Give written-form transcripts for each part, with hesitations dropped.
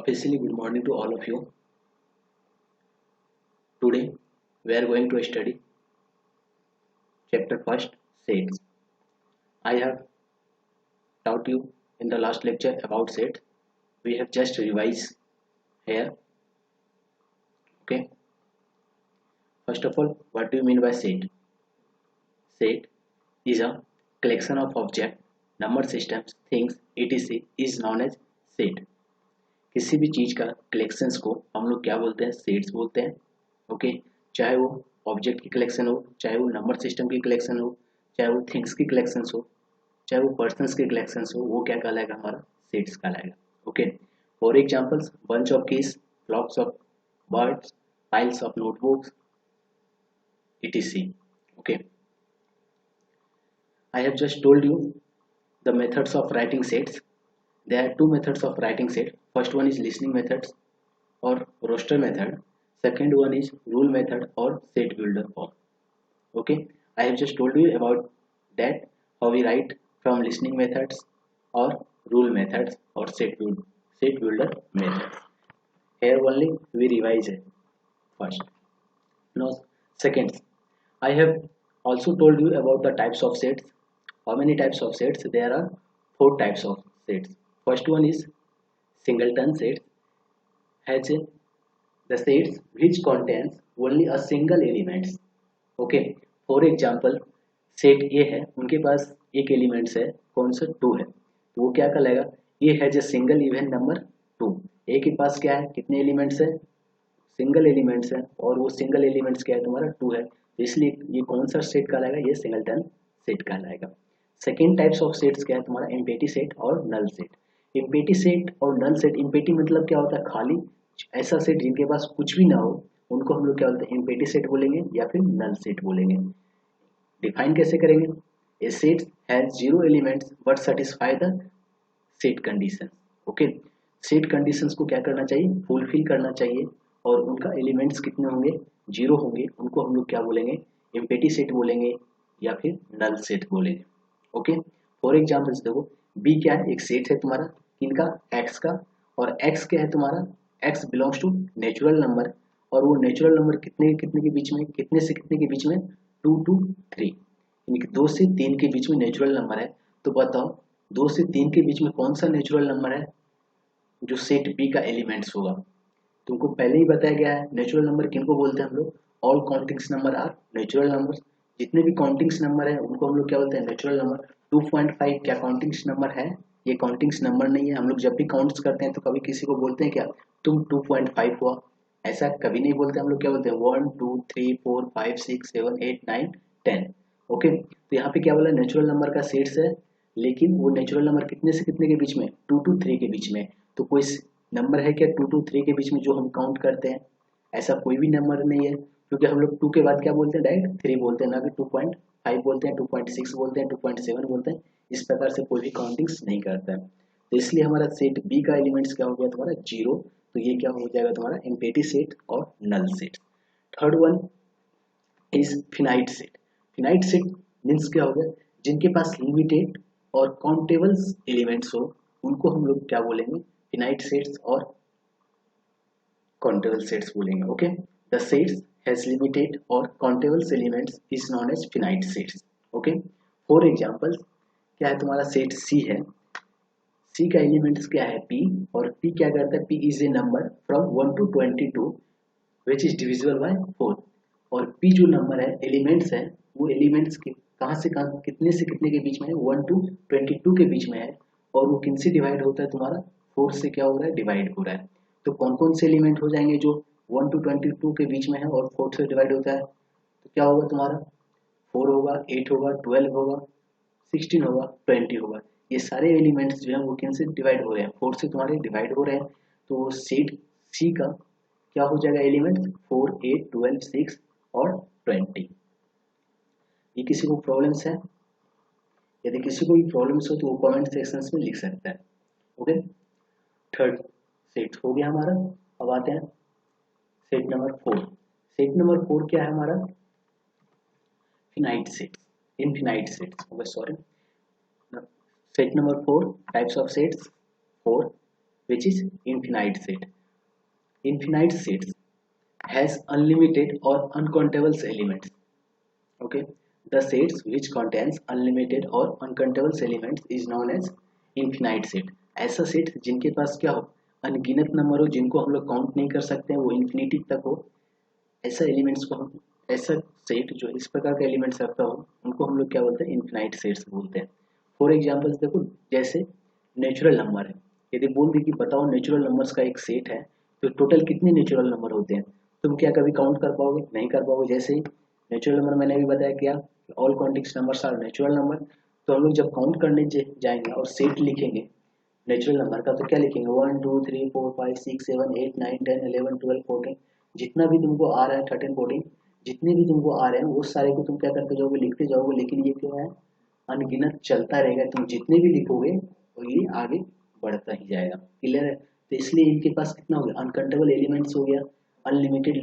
Officially, good morning to all of you. Today, we are going to study chapter first, sets. I have taught you in the last lecture about sets. We have just revised here. Okay. First of all, what do you mean by set? Set is a collection of objects, number systems, things, etc. is known as set. किसी भी चीज का collections को हम लोग क्या बोलते हैं? सेट्स बोलते हैं. ओके. चाहे वो ऑब्जेक्ट की कलेक्शन हो, चाहे वो नंबर सिस्टम की कलेक्शन हो, चाहे वो थिंग्स की कलेक्शंस हो, चाहे वो पर्सन्स की कलेक्शंस हो, वो क्या कहलाएगा? हमारा सेट्स कहलाएगा. Okay. For examples, bunch of keys, flocks of birds, piles of notebooks, etc. Okay. I have just told you the methods of writing sets. There are two methods of writing set. First one is listening methods or roster method. Second one is rule method or set builder form. Okay, I have just told you about that, how we write from listening methods or rule methods or set builder methods. Here only we revise it first. Now, second, I have also told you about the types of sets. How many types of sets? There are 4 types of sets. First one is singleton sets, has the sets which contains only a single elements. Okay. For example, set ए है, उनके पास एक elements है, कौन सा? 2 है, तो वो क्या कहलाएगा? ए है जो सिंगल इवन नंबर 2. ए के पास क्या है? कितने एलिमेंट्स है? सिंगल एलिमेंट्स है, और वो सिंगल एलिमेंट्स क्या है? तुम्हारा 2 है, तो इसलिए ये कौन सा सेट कहलाएगा? ये सिंगलटन सेट कहलाएगा. सेकेंड टाइप्स ऑफ सेट्स क्या है? तुम्हारा एम्प्टी सेट और नल सेट. एम्प्टी सेट और नल सेट, एम्प्टी मतलब क्या होता है? खाली. ऐसा सेट जिनके पास कुछ भी ना हो, उनको हम लोग क्या बोलते हैं? एम्प्टी सेट बोलेंगे या फिर नल सेट बोलेंगे. डिफाइन कैसे करेंगे? A set has 0 elements but satisfy the set condition. Okay. Set conditions को क्या करना चाहिए? फुलफिल करना चाहिए, और उनका एलिमेंट्स कितने होंगे? 0 होंगे. उनको हम लोग क्या बोलेंगे? एम्प्टी सेट बोलेंगे या फिर नल सेट बोलेंगे. ओके. फॉर एग्जाम्पल्स देखो, बी क्या है? एक सेट है तुम्हारा किनका? एक्स का. और एक्स क्या है तुम्हारा? X belongs to natural number, और वो नेचुरल नंबर कितने कितने के बीच में? कितने से कितने के बीच में? 2 to 3, यानी कि 2 से 3 के बीच में नेचुरल नंबर है. तो बताओ 2 से 3 के बीच में कौन सा नेचुरल नंबर है जो सेट बी का एलिमेंट्स होगा? तुमको पहले ही बताया गया है नेचुरल नंबर किनको बोलते हैं हम लोग? All countings number are natural number. जितने भी काउंटिंग्स नंबर है उनको हम लोग क्या बोलते हैं? Natural number. 2.5 क्या काउंटिंग्स नंबर है? ये काउंटिंग्स नंबर नहीं है. हम लोग जब भी काउंट्स करते हैं तो कभी किसी को बोलते हैं क्या तुम 2.5 हुआ? ऐसा कभी नहीं बोलते. हम लोग क्या बोलते हैं? 1 2 3 4 5 6 7 8 9 10. ओके. तो यहाँ पे क्या बोला? नेचुरल नंबर का सेट्स है, लेकिन वो नेचुरल नंबर कितने से कितने के बीच में? 2 to 3 के बीच में. तो कोई नंबर है क्या 2 to 3 के बीच में जो हम काउंट करते हैं? ऐसा कोई भी नंबर नहीं है, क्योंकि हम लोग 2 के बाद क्या बोलते हैं? डायरेक्ट 3 बोलते हैं, ना कि 2.5 बोलते हैं, 2.6 बोलते हैं, 2.7 बोलते हैं. इस प्रकार से कोई भी काउंटिंग्स नहीं करता है. तो इसलिए हमारा सेट बी का एलिमेंट्स क्या हो गया तुम्हारा? 0. तो ये क्या हो जाएगा तुम्हारा? एम्प्टी सेट और null set. Third one is finite set. Finite set means क्या हो गया? जिनके पास लिमिटेड और काउंटेबल एलिमेंट्स हो, उनको हम लोग क्या बोलेंगे? फिनाइट सेट्स और काउंटेबल सेट्स बोलेंगे. Okay. The sets has limited और countable elements is known as finite sets. Okay. For example क्या है तुम्हारा? सेट सी है. सी का एलिमेंट्स क्या है? पी. और पी क्या करता है? P is a number from 1 to 22 which is divisible by 4. और पी जो नंबर है, एलिमेंट्स है, वो एलिमेंट्स कहाँ से कहाँ, कितने से कितने के बीच में है? 1 to 22 के बीच में है. और वो किन से डिवाइड होता है तुम्हारा? 4 से क्या हो रहा है? डिवाइड हो रहा है. तो कौन कौन से एलिमेंट हो जाएंगे जो 1 to 22 के बीच में है और 4 से डिवाइड होता है? तो क्या होगा तुम्हारा? 4 होगा, 8 होगा, 12 होगा, 16 होगा, 20 होगा. ये सारे एलिमेंट्स जो है वो किन से डिवाइड हो रहे हैं? 4 से तुम्हारे डिवाइड हो रहे हैं. तो सेट सी का क्या हो जाएगा? एलिमेंट्स 4 8 12 6 और 20. ये किसी को प्रॉब्लम्स है? यदि किसी को भी प्रॉब्लम्स हो तो वो कमेंट सेक्शन में लिख सकता है. ओके. थर्ड सेट हो गया हमारा. अब आते हैं सेट नंबर 4. सेट नंबर 4 क्या है हमारा? Finite sets, infinite sets. Okay, sorry. Set number 4 types of sets 4. which is infinite set. Infinite sets has unlimited or uncountable elements. Okay, the sets which contains unlimited or uncountable elements is known as infinite set. ऐसा set जिनके पास क्या हो, अनगिनत number हो, जिनको हम लोग count नहीं कर सकते हैं, वो इन्फिनिटी तक हो, ऐसा एलिमेंट्स को हम, ऐसा सेट जो इस प्रकार का एलिमेंट्स रखता हो, उनको हम लोग क्या बोलते हैं, इन्फिनाइट सेट्स बोलते हैं. फॉर एग्जाम्पल्स देखो, जैसे नेचुरल नंबर है, यदि बोल दी कि बताओ नेचुरल नंबर्स का एक सेट है, तो टोटल कितने नेचुरल नंबर होते हैं, तुम क्या कभी काउंट कर पाओगे, नहीं कर पाओगे. जैसे ही नेचुरल नंबर मैंने अभी बताया क्या, all counting numbers are natural number, तो हम लोग जब काउंट करने जाएंगे और सेट लिखेंगे नेचुरल नंबर का, तो क्या लिखेंगे, 1 2 3 4 5 6 7 8 9 10 11 12 14, जितना भी तुमको आ रहा है 13 14, जितने भी तुमको आ रहे हैं वो सारे को तुम क्या करते जाओगे, लिखते जाओगे. लेकिन ये क्या है, अनगिनत चलता रहेगा, तुम जितने भी लिखोगे तो ये आगे बढ़ता ही जाएगा. क्लियर है. तो इसलिए इनके पास कितना हो गया, अनकाउंटेबल एलिमेंट्स हो गया, अनलिमिटेड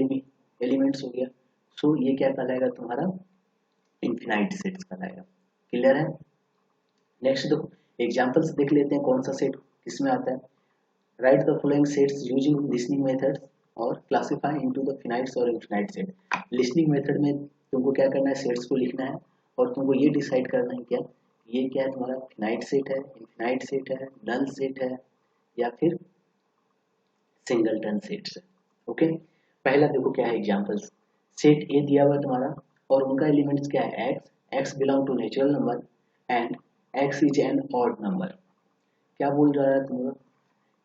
एलिमेंट्स हो गया. सो ये क्या कहलाएगा, तुम्हारा इनफिनाइट सेट्स कहलाएगा. क्लियर है. नेक्स्ट देखो, एग्जांपल्स देख लेते हैं कौन सा सेट किसमें आता है. Right the following sets using listening methods और क्लासिफाई इनटू द फिनाइट्स और इनफिनाइट सेट. लिसनिंग मेथड में तुमको क्या करना है, सेट्स को लिखना है और तुमको ये डिसाइड करना है क्या, ये क्या है, तुम्हारा फिनाइट सेट है, इनफिनाइट सेट है, नल सेट है, या फिर सिंगलटन सेट्स है. ओके, पहला देखो क्या है एग्जांपल्स. सेट ए दिया हुआ है तुम्हारा और उनका एलिमेंट्स क्या है, X. X belong to natural number and X is an odd number. क्या बोल रहा है तुम लोग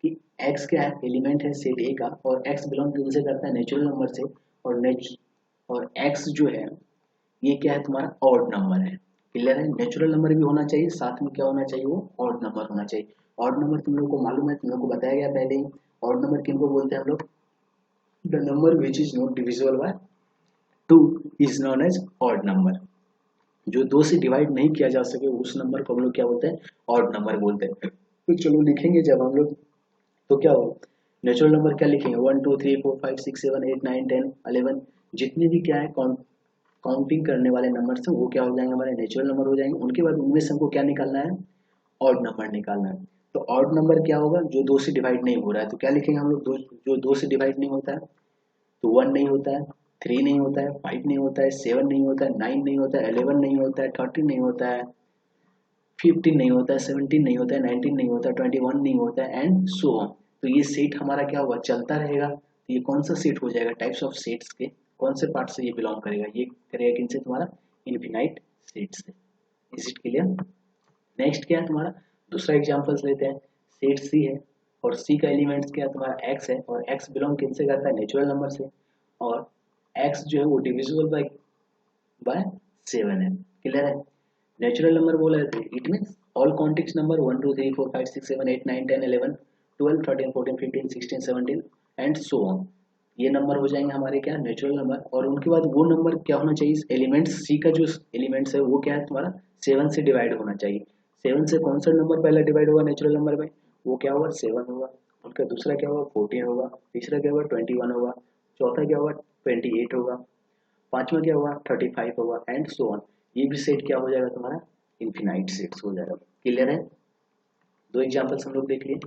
कि x क्या है, एलिमेंट है सेट ए का, और x बिलोंग किससे करता है, नेचुरल नंबर से, और x जो है ये क्या है, तुम्हारा ऑड नंबर है. क्लियर है. नेचुरल नंबर भी होना चाहिए, साथ में क्या होना चाहिए, वो ऑड नंबर होना चाहिए. ऑड नंबर तुम लोग को मालूम है, तुम लोग को बताया गया पहले ही. ऑड नंबर किनको बोलते हैं हम लोग, the number which is not divisible by 2 is known as odd number. जो 2 से डिवाइड नहीं किया जा सके उस नंबर को हम लोग क्या बोलते हैं, ऑड नंबर बोलते हैं. तो चलो लिखेंगे जब हम लोग, तो क्या होगा, नेचुरल नंबर क्या लिखेंगे, 1 2 3 4 5 6 7 8 9 10 11, जितने भी क्या है काउंटिंग करने वाले नंबर हैं वो क्या हो जाएंगे, हमारे नेचुरल नंबर हो जाएंगे. उनके बाद उनमें से हमको क्या निकालना है, ऑड नंबर निकालना है. तो ऑड नंबर क्या होगा, जो 2 से डिवाइड नहीं हो रहा है, तो क्या लिखेंगे हम लोग, जो 2 से डिवाइड नहीं होता है, तो 1 नहीं होता है, 3 नहीं होता है, 5 नहीं होता है, 7 नहीं होता है, 9 नहीं होता है, 11 नहीं होता है, 13 नहीं होता है, 15 नहीं होता है, 17 नहीं होता है, 19 नहीं होता है, 21 नहीं होता है, एंड सो ऑन. तो ये सेट हमारा क्या होगा, चलता रहेगा. तो ये कौन सा सेट हो जाएगा, टाइप्स ऑफ सेट्स के कौन से पार्ट से ये बिलोंग करेगा, ये करेगा किनसे, तुम्हारा इनफिनाइट सेट से. Is it clear. नेक्स्ट क्या है तुम्हारा, दूसरा एग्जांपल्स लेते हैं. सेट सी है और सी का एलिमेंट्स क्या है, तुम्हारा एक्स है, और एक्स बिलोंग किनसे करता है, नेचुरल नंबर से, और एक्स जो है वो डिविजिबल बाय 7 है. क्लियर है. नेचुरल नंबर बोला है, it means all कॉन्टिक्स number 1 2 3 4 5 6 7 8 9 10 11 12 13 14 15 16 17 and so on. ये नंबर हो जाएंगे हमारे क्या, नेचुरल नंबर. और उनके बाद वो नंबर क्या होना चाहिए, एलिमेंट्स सी का जो एलिमेंट्स है वो क्या है, तुम्हारा 7 से डिवाइड होना चाहिए. 7 से कौन सा नंबर पहला डिवाइड होगा नेचुरल नंबर में, वो क्या होगा, 7 होगा. उनका दूसरा क्या होगा, 14 होगा. तीसरा क्या होगा, 21 होगा. चौथा क्या होगा, 28 होगा. पांचवा क्या होगा, 35 होगा, एंड सो ऑन. ये भी सेट क्या हो जाएगा, तुम्हारा इनफिनाइट सेट्स हो जाएगा. क्लियर है. दो एग्जांपल्स हम लोग देख लिए.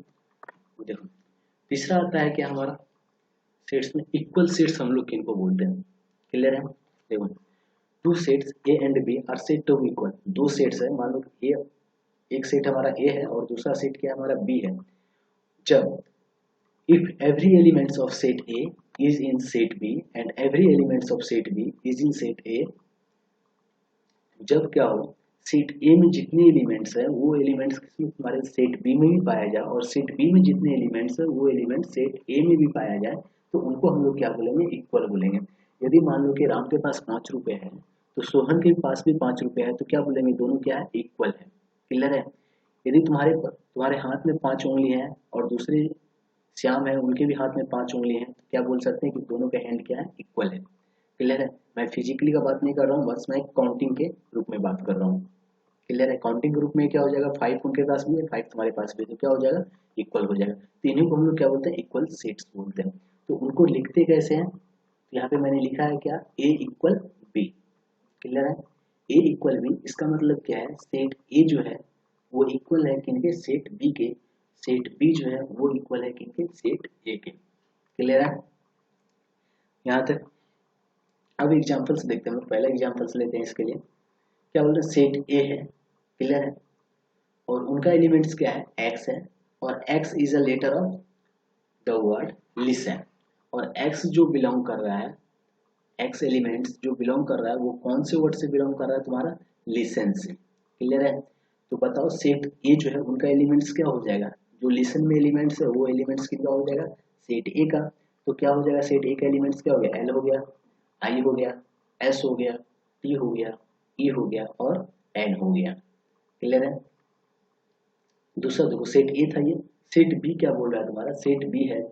देखो तीसरा आता है क्या हमारा, सेट्स में इक्वल सेट्स हम लोग किनको बोलते हैं. क्लियर है. देखो, two sets A and B are said to be equal. दो सेट्स है, मान लो ए, एक सेट हमारा ए है और दूसरा सेट क्या हमारा बी है. जब if every elements of set A is in set B and every elements of set B is in set A, जब क्या हो, सेट ए में जितने एलिमेंट्स हैं वो एलिमेंट्स तुम्हारे सेट बी में भी पाया जाए, और सेट बी में जितने एलिमेंट्स हैं वो एलिमेंट सेट ए में भी पाया जाए, तो उनको हम लोग क्या बोलेंगे, इक्वल बोलेंगे. यदि मान लो कि राम के पास 5 रुपए है तो सोहन के पास भी 5 रुपए है, तो क्या बोलेंगे, दोनों क्या है, इक्वल है. क्लियर है. यदि तुम्हारे हाथ में 5 उंगली है और दूसरे श्याम है उनके भी हाथ में 5 उंगली है, तो क्या बोल सकते हैं कि दोनों का हैंड क्या है, इक्वल है. क्लियर है. मैं फिजिकली का बात नहीं कर रहा हूँ, बस मैं काउंटिंग के रूप में बात कर रहा हूँ. क्लियर है. काउंटिंग ग्रुप में क्या हो जाएगा, 5 उनके पास भी है, 5 तुम्हारे पास भी है, तो क्या हो जाएगा, इक्वल हो जाएगा. तो इन्हीं को हम लोग क्या बोलते हैं, इक्वल सेट्स बोलते हैं. तो उनको लिखते कैसे हैं, तो यहाँ पे मैंने लिखा है क्या, ए इक्वल बी. क्लियर है. ए इक्वल बी, इसका मतलब क्या है, सेट ए जो है वो इक्वल है किनके, सेट बी के. सेट बी जो है वो इक्वल है किनके, सेट ए के। क्लियर है यहाँ तक। अब एग्जांपल्स देखते हैं हम लोग। पहला एग्जांपल्स लेते हैं इसके लिए। क्या बोल रहे हैं, सेट ए है, क्लियर है, और उनका एलिमेंट्स क्या है, एक्स है, और X is a letter of the word listen. और एक्स जो बिलोंग कर रहा है, एक्स एलिमेंट्स जो बिलोंग कर रहा है वो कौन से वर्ड से बिलोंग कर रहा है, तुम्हारा लिसन से। क्लियर है। तो बताओ सेट ए जो है उनका एलिमेंट्स क्या हो जाएगा, जो लिसन में एलिमेंट्स है वो एलिमेंट्स कितना हो जाएगा, सेट ए का। तो क्या हो जाएगा, सेट ए का एलिमेंट्स क्या हो गया, एल हो गया, आई हो गया, एस हो गया, टी हो गया, ई हो गया और एन हो गया। क्लियर है। दूसरा देखो, सेट ए था ये, सेट बी क्या बोल रहा है तुम्हारा, सेट बी है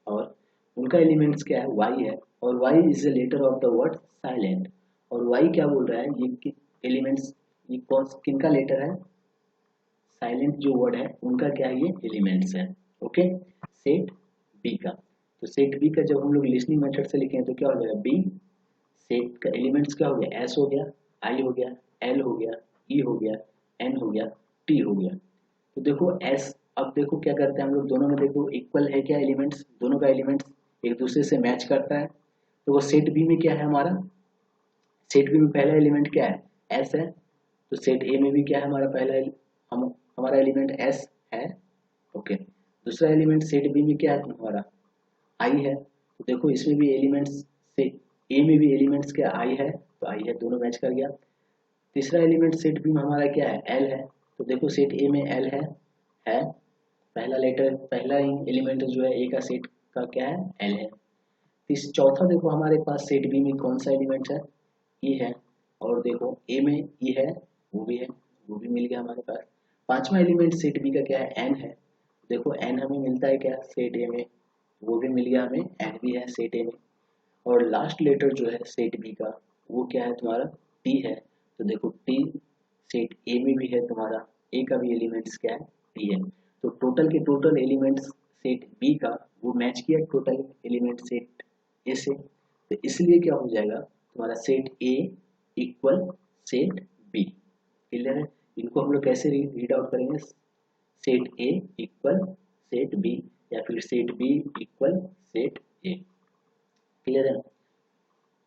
और उनका एलिमेंट्स क्या है, वाई है, और Y is the letter of the word silent. और वाई क्या बोल रहा है, ये एलिमेंट्स, ये कौन किनका लेटर है, साइलेंट जो वर्ड है उनका क्या है, ये एलिमेंट्स है। ओके, सेट बी का। तो सेट बी का जब हम लोग लिसनिंग मेथड से लिखें तो क्या हो जाएगा, बी, सेट का एलिमेंट्स क्या हो गया, एस हो गया, आई हो गया, एल हो गया, ई हो गया, एन हो गया, टी हो गया। तो देखो एस, अब देखो क्या करते हैं हम लोग, दोनों में देखो इक्वल है क्या एलिमेंट्स, दोनों का एलिमेंट्स एक दूसरे से मैच करता है। तो वो सेट बी में क्या है हमारा, सेट बी में पहला एलिमेंट क्या है, एस है। तो सेट ए में भी क्या है हमारा पहला हम हमारा एलिमेंट एस है। ओके, दूसरा एलिमेंट सेट बी में क्या है हमारा, आई है। तो देखो इसमें भी एलिमेंट्स से ए में भी एलिमेंट्स क्या आई है, तो आई है, दोनों मैच कर गया। तीसरा एलिमेंट सेट बी में हमारा क्या है, एल है। तो देखो सेट ए में एल है, पहला लेटर, पहला ही एलिमेंट जो है ए का सेट का क्या है, एल है। इस चौथा देखो हमारे पास सेट बी में कौन सा एलिमेंट है, ई है, और देखो ए में ई है, वो भी है, वो भी मिल गया हमारे पास। पांचवा एलिमेंट सेट बी का क्या है, एन है। देखो एन हमें मिलता है क्या, सेट ए में, वो भी मिल गया हमें, एन भी है सेट ए में। और लास्ट लेटर जो है सेट बी का वो क्या है तुम्हारा, टी है। तो देखो टी सेट ए में भी है तुम्हारा, ए का भी एलिमेंट्स क्या है, टी है। तो टोटल के टोटल एलिमेंट्स सेट बी का वो मैच किया टोटल एलिमेंट सेट ए से। तो इसलिए क्या हो जाएगा तुम्हारा, set A equal set B. Clear है। इनको हम लोग कैसे रीड आउट करेंगे, set A equal set B, या फिर set B equal set A. Clear है।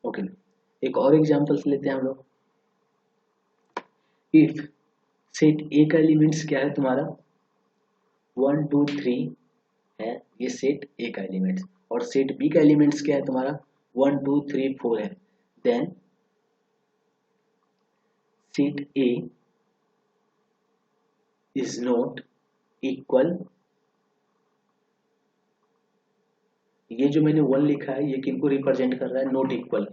ओके, एक और एग्जांपल्स लेते हैं हम लोग। इफ सेट ए का एलिमेंट्स क्या है तुम्हारा, 1 2 3 है, ये सेट ए का एलिमेंट्स, और सेट बी का एलिमेंट्स क्या है तुम्हारा, 1 2 3 4 है। Then set A is not equal, ये जो मैंने 1 लिखा है ये किनको रिप्रेजेंट कर रहा है, नॉट इक्वल,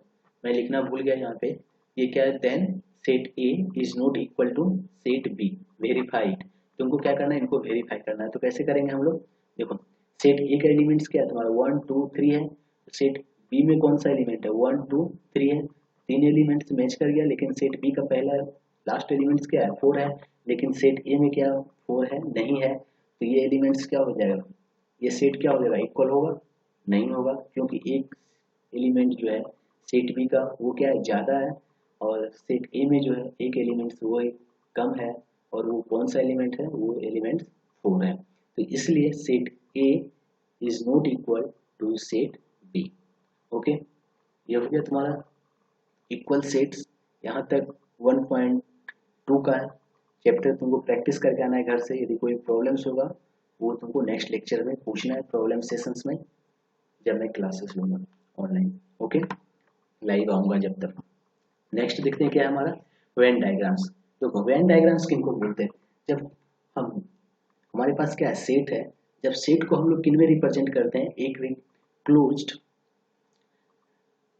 मैं लिखना भूल गया यहाँ पे। ये क्या है, then set A is not equal to set B, verified. तुमको क्या करना है, इनको वेरीफाई करना है। तो कैसे करेंगे हम लोग, देखो सेट ए का एलिमेंट्स क्या है तुम्हारा, 1 2 3 है। सेट बी में कौन सा एलिमेंट है, 1 2 3 है, तीन एलिमेंट्स मैच कर गया। लेकिन सेट बी का पहला लास्ट एलिमेंट्स क्या है, 4 है। लेकिन सेट ए में क्या 4 है, नहीं है। तो ये एलिमेंट्स क्या हो जाएगा, ये सेट क्या हो जाएगा, इक्वल होगा, नहीं होगा, क्योंकि एक एलिमेंट जो है सेट बी का वो क्या है, ज़्यादा है, और सेट ए में जो है एक एलिमेंट वो है कम है, और वो कौन सा एलिमेंट है, वो एलिमेंट 4 है। तो इसलिए set A is not equal to set B. Okay, ये हो गया तुम्हारा इक्वल सेट्स। यहाँ तक 1.2 का है चैप्टर, तुमको प्रैक्टिस करके आना है घर से। यदि कोई प्रॉब्लम्स होगा वो तुमको नेक्स्ट लेक्चर में पूछना है, प्रॉब्लम सेशंस में, जब मैं क्लासेस लूँगा ऑनलाइन। ओके, लाइव आऊँगा जब तक। नेक्स्ट देखते हैं क्या है हमारा, वेन डायग्राम्स। तो वेन डायग्राम्स किनको बोलते हैं, जब हम हमारे पास क्या है, सेट है, जब सेट को हम लोग किन में रिप्रेजेंट करते हैं, एक क्लोज्ड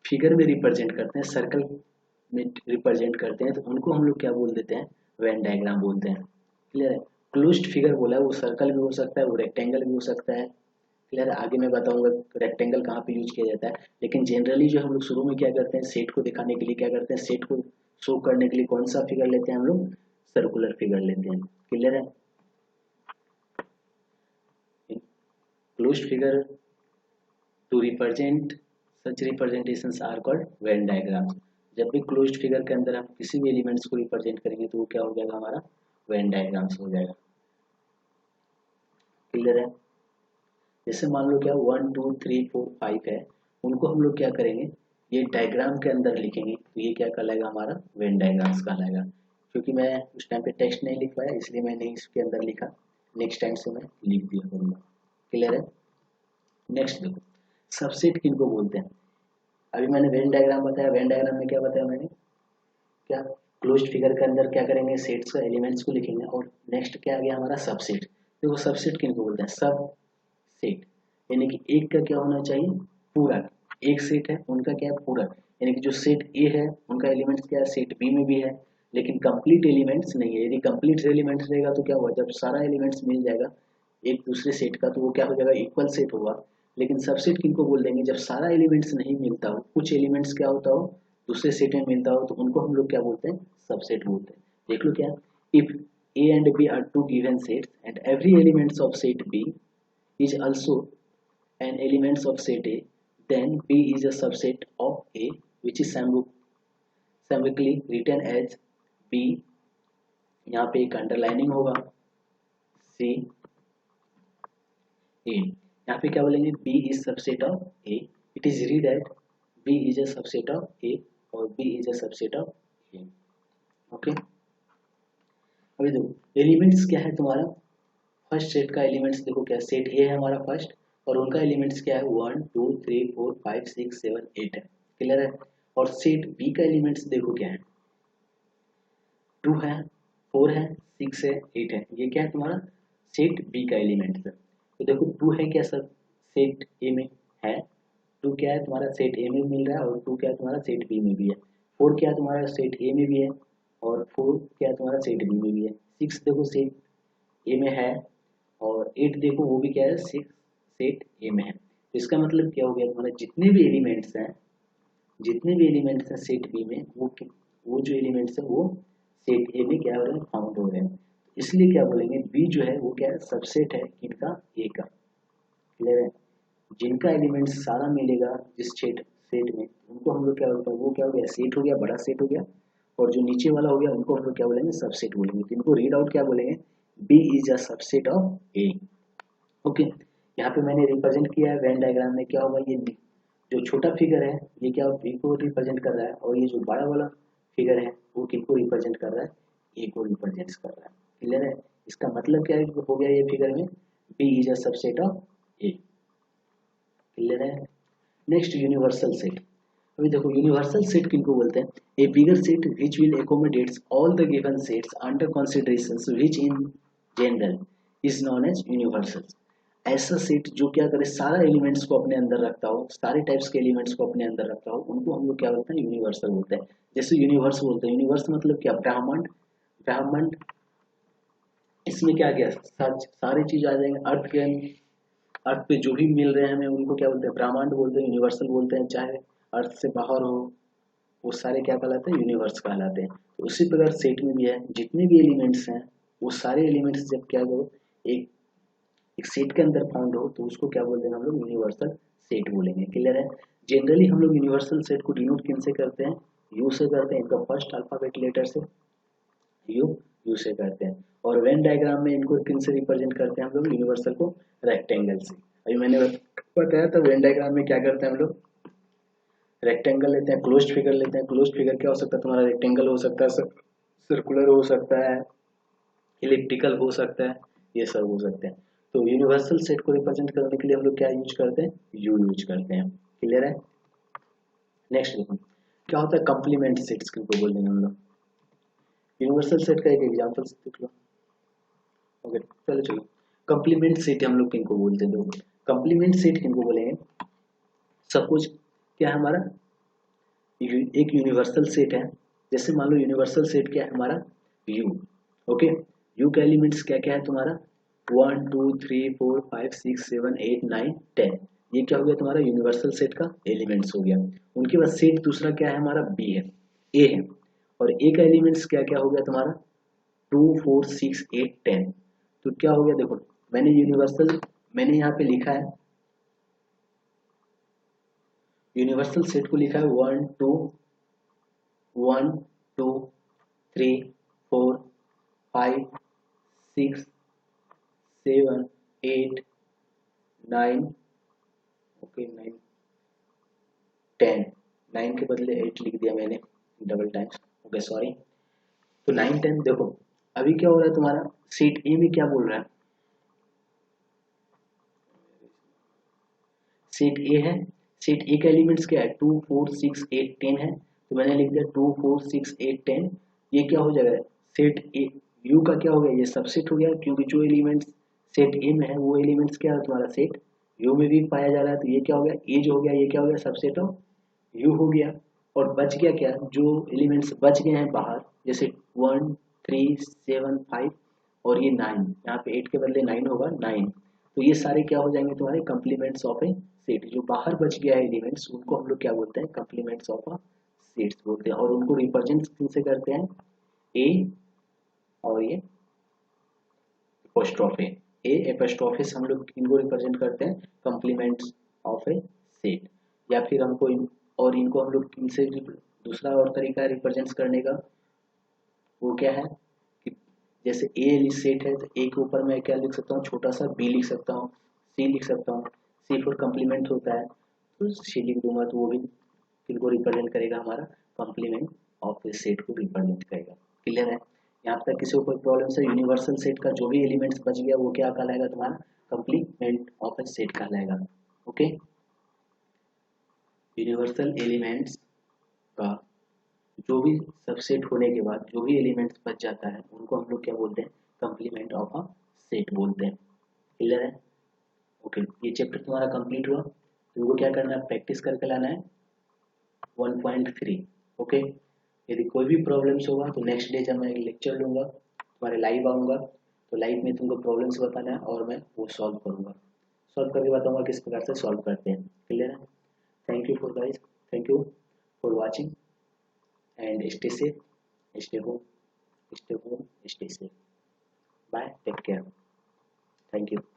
फिगर में रिप्रेजेंट करते हैं, सर्कल में रिप्रेजेंट करते हैं, तो उनको हम लोग क्या बोल देते हैं, वेन डायग्राम बोलते हैं। क्लियर है। क्लोज्ड फिगर बोला है, वो सर्कल भी हो सकता है, वो रेक्टेंगल भी हो सकता है। क्लियर है। आगे मैं बताऊंगा रेक्टेंगल कहाँ पे यूज किया जाता है, लेकिन जनरली जो हम लोग शुरू में क्या करते हैं, सेट को दिखाने के लिए क्या करते हैं, सेट को शो करने के लिए कौन सा फिगर लेते हैं हम लोग, सर्कुलर फिगर लेते हैं। क्लियर है। Closed figure to represent such representations are called Venn diagrams. जब भी क्लोज्ड फिगर के अंदर हम किसी भी एलिमेंट्स को रिप्रेजेंट करेंगे तो वो क्या हो जाएगा, हमारा वेन डायग्राम्स हो जाएगा। क्लियर है। जैसे मान लो क्या 1 2 3 4 5 है, उनको हम लोग क्या करेंगे, ये डायग्राम के अंदर लिखेंगे, तो ये क्या कहलाएगा, हमारा वेन डायग्राम्स कहलाएगा। क्योंकि मैं उस टाइम पे टेक्स्ट नहीं लिख पाया, इसलिए मैंने इसके अंदर लिखा, नेक्स्ट टाइम से मैं लिख दिया करूँगा। क्लियर है। नेक्स्ट देखो, सबसेट किनको बोलते हैं। अभी मैंने वेन डायग्राम बताया, वेन डायग्राम में क्या बताया मैंने, क्या क्लोज्ड फिगर के अंदर क्या करेंगे, सेट्स का एलिमेंट्स को लिखेंगे। और नेक्स्ट क्या आ गया हमारा, सबसेट। देखो सबसेट किनको बोलते हैं, सब सेट, यानी कि एक का क्या होना चाहिए, पूरा। एक सेट है उनका क्या है, पूरा। यानी कि जो सेट ए है उनका एलिमेंट्स क्या है, सेट बी में भी है, लेकिन कंप्लीट एलिमेंट्स नहीं है। यदि कंप्लीट एलिमेंट्स रहेगा तो क्या हुआ, जब सारा एलिमेंट्स मिल जाएगा एक दूसरे सेट का, तो वो क्या हो जाएगा, इक्वल सेट होगा। लेकिन सबसेट किनको बोल देंगे, जब सारा एलिमेंट्स नहीं मिलता हो, कुछ एलिमेंट्स क्या होता हो दूसरे सेट में मिलता हो, तो उनको हम लोग क्या बोलते हैं, सबसेट बोलते हैं। देख लो क्या, if A and B are two given sets and every elements of set B is also an elements of set A, then B is a subset of A, which is symbolically written as B. यहाँ पे एक underlining होगा, C A। यहाँ पे क्या बोलेंगे, B is subset of A. It is read as B is a subset of A और B is a subset of A. Okay अभी देखो एलिमेंट्स क्या है तुम्हारा, फर्स्ट सेट का एलिमेंट्स देखो क्या, सेट ए है हमारा फर्स्ट, और उनका एलिमेंट्स क्या है 1 2 3 4 5 6 7 8 है। क्लियर है। और सेट बी का एलिमेंट्स देखो क्या है, 2 है 4 है 6 है 8 है। ये क्या है तुम्हारा सेट बी का एलिमेंट्स है। तो देखो 2 है क्या सर, सेट ए में है, 2 क्या है तुम्हारा सेट ए में मिल रहा है, और 2 क्या है तुम्हारा सेट बी में भी है। 4 क्या है तुम्हारा सेट ए में भी है, और 4 क्या है तुम्हारा सेट बी में भी है। 6 देखो सेट ए में है, और 8 देखो वो भी क्या है, 6 सेट ए में है। तो इसका मतलब क्या हो गया, तुम्हारे जितने भी एलिमेंट्स हैं, जितने भी एलिमेंट्स हैं सेट बी में, वो जो एलिमेंट्स हैं वो सेट ए में क्या हो रहे हैं, फाउंड हो रहे हैं। इसलिए क्या बोलेंगे, बी जो है वो क्या है, सबसेट है किनका, ए का। क्लियर है। जिनका एलिमेंट्स सारा मिलेगा जिस सेट में, उनको हम लोग क्या बोलते हैं, वो क्या हो गया, सेट हो गया, बड़ा सेट हो गया। और जो नीचे वाला हो गया उनको हम लोग क्या बोलेंगे, सबसेट बोलेंगे। तो इनको रीड आउट क्या बोलेंगे, B is a subset of A. Okay यहाँ पे मैंने रिप्रेजेंट किया है वेन डायग्राम में, क्या होगा, ये जो छोटा फिगर है ये क्या बी को रिप्रेजेंट कर रहा है, और ये जो बड़ा वाला फिगर है वो किसको रिप्रेजेंट कर रहा है, ए को रिप्रेजेंट कर रहा है। क्लियर है। इसका मतलब क्या हो गया ये फिगर में, B is a subset of A. Clear है। Next universal set. अभी देखो यूनिवर्सल सेट किनको बोलते हैं, a bigger set which will accommodates all the given sets under considerations which in general is known as universal. ऐसा set जो क्या करे, सारा एलिमेंट्स को अपने अंदर रखता हो, सारे टाइप्स के एलिमेंट्स को अपने अंदर रखता हो, उनको हम लोग क्या बोलते हैं, यूनिवर्सल बोलते हैं। जैसे यूनिवर्स बोलते हैं, यूनिवर्स मतलब क्या, ब्रह्मांड। ब्रह्मांड इसमें क्या गया, सारी चीज आ जाएंगे, अर्थ के, अर्थ पे जो भी मिल रहे हैं हमें उनको क्या बोलते हैं, ब्रह्मांड बोलते हैं, यूनिवर्सल बोलते हैं। चाहे अर्थ से बाहर हो, वो सारे क्या कहलाते हैं, यूनिवर्स कहलाते हैं। तो उसी प्रकार सेट में भी है, जितने भी एलिमेंट्स हैं वो सारे एलिमेंट्स जब क्या हो, एक एक सेट के अंदर फाउंड हो, तो उसको क्या बोलते हैं हम लोग, यूनिवर्सल सेट बोलेंगे। क्लियर है। जनरली हम लोग यूनिवर्सल सेट को डिनोट किन से करते हैं, यू से करते हैं, इनका फर्स्ट अल्फाबेट लेटर से यू से करते हैं। और वेन डायग्राम में इनको किन से रिप्रेजेंट करते हैं हम लोग, यूनिवर्सल को रेक्टेंगल से। अभी मैंने बताया था वेन डायग्राम में क्या करते हैं हम लोग, रेक्टेंगल लेते हैं, क्लोज्ड फिगर लेते हैं। क्लोज्ड फिगर क्या हो सकता है तुम्हारा, रेक्टेंगल हो सकता है, सर्कुलर हो सकता है, इलिप्टिकल हो सकता है, ये सब हो सकते हैं। तो यूनिवर्सल सेट को रिप्रेजेंट करने के लिए हम लोग क्या यूज करते हैं, यू यूज करते हैं। क्लियर है। नेक्स्ट देखो क्या होता है, कंप्लीमेंट सेट्स किनको बोल देंगे हम लोग। यूनिवर्सल सेट का एक एग्जांपल देख लो। ओके चलो कंप्लीमेंट सेट हम लोग किनको बोलते हैं, देखो कंप्लीमेंट सेट किनको बोलेंगे, सपोज क्या है हमारा, एक यूनिवर्सल सेट है। जैसे मान लो यूनिवर्सल सेट क्या है हमारा, यू। ओके यू का एलिमेंट्स क्या क्या है तुम्हारा, 1 2 3 4 5 6 7 8 9 10। ये क्या हो गया तुम्हारा, यूनिवर्सल सेट का एलिमेंट्स हो गया। उनके बाद सेट दूसरा क्या है हमारा, बी है, ए है। और ए का एलिमेंट्स क्या क्या हो गया तुम्हारा, 2 4 6 8 10। तो क्या हो गया देखो, मैंने यूनिवर्सल, मैंने यहाँ पे लिखा है यूनिवर्सल सेट को लिखा है 1 2 1 2 3 4 5 6 7 8 9 ओके 9 10 9 के बदले 8 लिख दिया मैंने डबल टाइम्स ओके सॉरी। तो 9 10 देखो अभी क्या हो रहा है तुम्हारा सेट ए में क्या बोल रहा है सेट ए है सेट ए का एलिमेंट्स क्या है 2 4 6 8 10 है तो मैंने लिख दिया 2 4 6 8 10 ये क्या हो जाएगा सेट ए यू का क्या हो गया ये सबसेट हो गया क्योंकि जो एलिमेंट्स सेट ए में है वो एलिमेंट्स क्या है तुम्हारा सेट यू में भी पाया जा रहा है तो ये क्या हो गया ए जो हो गया ये क्या हो गया सबसेट ऑफ यू हो गया और बच गया क्या जो एलिमेंट्स बच गए हैं बाहर जैसे 1 3 7 5 और ये 9 यहाँ पे 8 के बदले 9 होगा 9 तो ये सारे क्या हो जाएंगे तुम्हारे कम्प्लीमेंट्स ऑफ ए सेट जो बाहर बच गया है एलिमेंट्स उनको हम लोग क्या बोलते हैं कम्प्लीमेंट्स ऑफ अ सेट्स बोलते हैं और उनको रिप्रेजेंट किनसे करते हैं ए और ये एपोस्ट्रोफे ए एपोस्ट्रोफे हम लोग इनको रिप्रेजेंट करते हैं कम्प्लीमेंट्स ऑफ ए सेट या फिर हमको और इनको हम लोग किनसे दूसरा और तरीका है रिप्रेजेंट करने का वो क्या है कि जैसे ए सेट है तो ए के ऊपर मैं क्या लिख सकता हूँ छोटा सा बी लिख सकता हूँ सी लिख सकता हूँ सी फॉर कम्प्लीमेंट होता है तो सी लिख दूंगा तो वो भी किनको रिप्रेजेंट करेगा हमारा कम्प्लीमेंट ऑफ ए सेट को रिप्रेजेंट करेगा क्लियर है यहाँ तक किसी को कोई प्रॉब्लम है यूनिवर्सल सेट का जो भी एलिमेंट्स बच गया वो क्या कहलाएगा तुम्हारा कम्प्लीमेंट ऑफ ए सेट कहलाएगा ओके यूनिवर्सल एलिमेंट्स का जो भी सबसेट होने के बाद जो भी एलिमेंट्स बच जाता है उनको हम लोग क्या बोलते हैं कम्प्लीमेंट ऑफ अ सेट बोलते हैं क्लियर है ओके ये चैप्टर तुम्हारा कंप्लीट हुआ तुमको क्या करना है प्रैक्टिस करके लाना है 1.3 ओके यदि कोई भी प्रॉब्लम्स होगा तो नेक्स्ट डे जब मैं लेक्चर लूँगा तुम्हारे लाइव आऊँगा तो लाइव में तुमको प्रॉब्लम्स बताना है और मैं वो सॉल्व करूँगा सॉल्व करके बताऊँगा किस प्रकार से सॉल्व करते हैं क्लियर है thank you for guys thank you for watching and stay safe, stay home, stay safe. Bye, take care. Thank you.